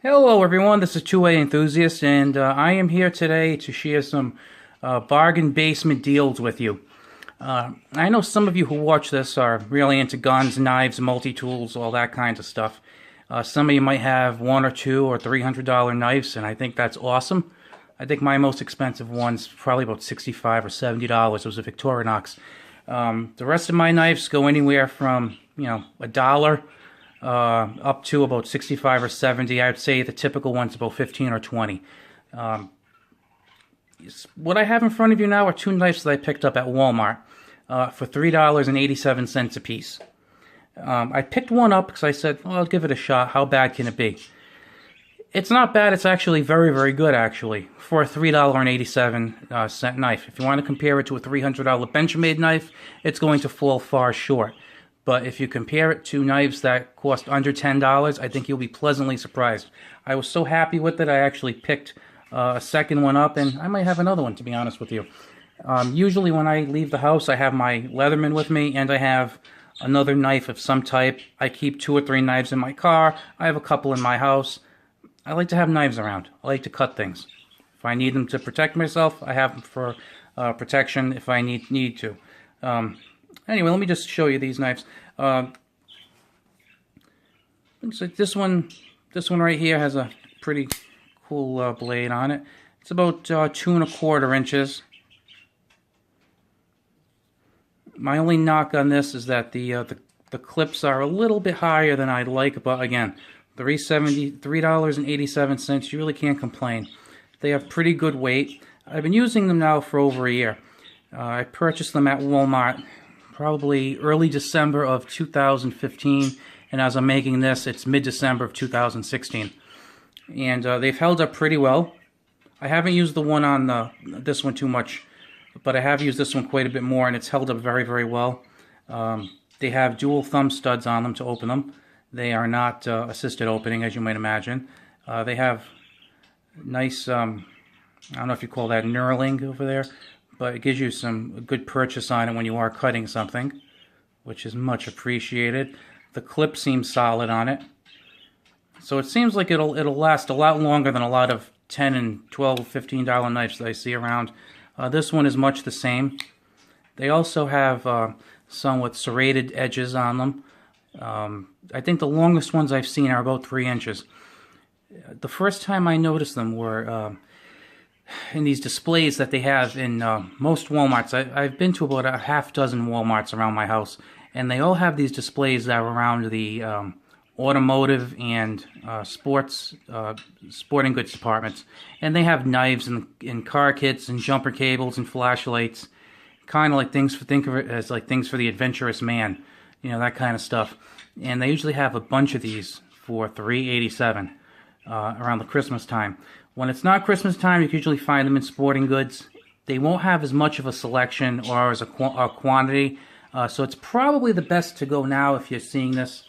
Hello everyone, this is 2A Enthusiast, and I am here today to share some bargain basement deals with you. I know some of you who watch this are really into guns, knives, multi-tools, all that kinds of stuff. Some of you might have $100 or $200 or $300 knives, and I think that's awesome. I think my most expensive one's probably about $65 or $70. It was a Victorinox. The rest of my knives go anywhere from, a dollar up to about 65 or 70. I would say the typical one's about 15 or 20. What I have in front of you now are two knives that I picked up at Walmart for $3.87 a piece. I picked one up because I said, well, I'll give it a shot. How bad can it be? It's not bad. It's actually very, very good, actually, for a $3.87 knife. If you want to compare it to a $300 Benchmade knife, it's going to fall far short. But if you compare it to knives that cost under $10, I think you'll be pleasantly surprised. I was so happy with it, I actually picked a second one up, and I might have another one, to be honest with you. Usually when I leave the house, I have my Leatherman with me, and I have another knife of some type. I keep 2 or 3 knives in my car. I have a couple in my house. I like to have knives around. I like to cut things. If I need them to protect myself, I have them for protection if I need to. Anyway, let me just show you these knives. Looks like this one right here has a pretty cool blade on it. It's about 2 1/4 inches. My only knock on this is that the clips are a little bit higher than I'd like, but again, $3.87. You really can't complain. They have pretty good weight. I've been using them now for over a year. I purchased them at Walmart probably early December of 2015, and as I'm making this, it's mid-December of 2016. And they've held up pretty well. I haven't used the one on this one too much, but I have used this one quite a bit more, and it's held up very, very well. They have dual thumb studs on them to open them. They are not assisted opening, as you might imagine. They have nice, I don't know if you call that knurling over there, but it gives you some good purchase on it when you are cutting something, which is much appreciated. The clip seems solid on it, so it seems like it'll last a lot longer than a lot of $10 and $12, $15 knives that I see around. This one is much the same. They also have some with serrated edges on them. I think the longest ones I've seen are about 3 inches. The first time I noticed them were in these displays that they have in most Walmarts. I've been to about a half dozen Walmarts around my house, and they all have these displays that are around the automotive and sporting goods departments. And they have knives and car kits and jumper cables and flashlights, kind of like think of it as like things for the adventurous man, that kind of stuff. And they usually have a bunch of these for $3.87 around the Christmas time. When it's not Christmas time, you can usually find them in sporting goods. They won't have as much of a selection or as a quantity, so it's probably the best to go now if you're seeing this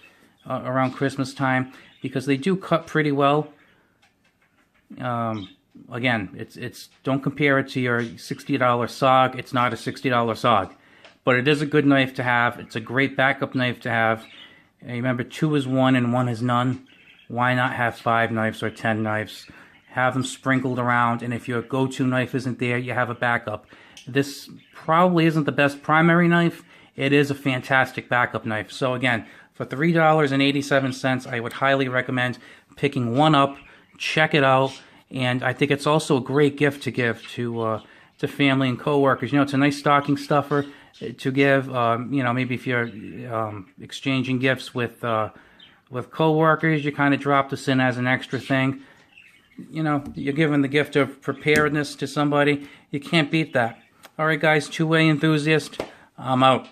around Christmas time, because they do cut pretty well. Again, it's don't compare it to your $60 SOG. It's not a $60 SOG, but it is a good knife to have. It's a great backup knife to have. And remember, 2 is 1 and 1 is none. Why not have 5 knives or 10 knives? Have them sprinkled around, and if your go-to knife isn't there, you have a backup. This probably isn't the best primary knife. It is a fantastic backup knife. So again, for $3.87, I would highly recommend picking one up. Check it out, and I think it's also a great gift to give to family and coworkers. It's a nice stocking stuffer to give. Maybe if you're exchanging gifts with coworkers, you kind of drop this in as an extra thing. You're giving the gift of preparedness to somebody. You can't beat that. All right, guys, 2A Enthusiast, I'm out.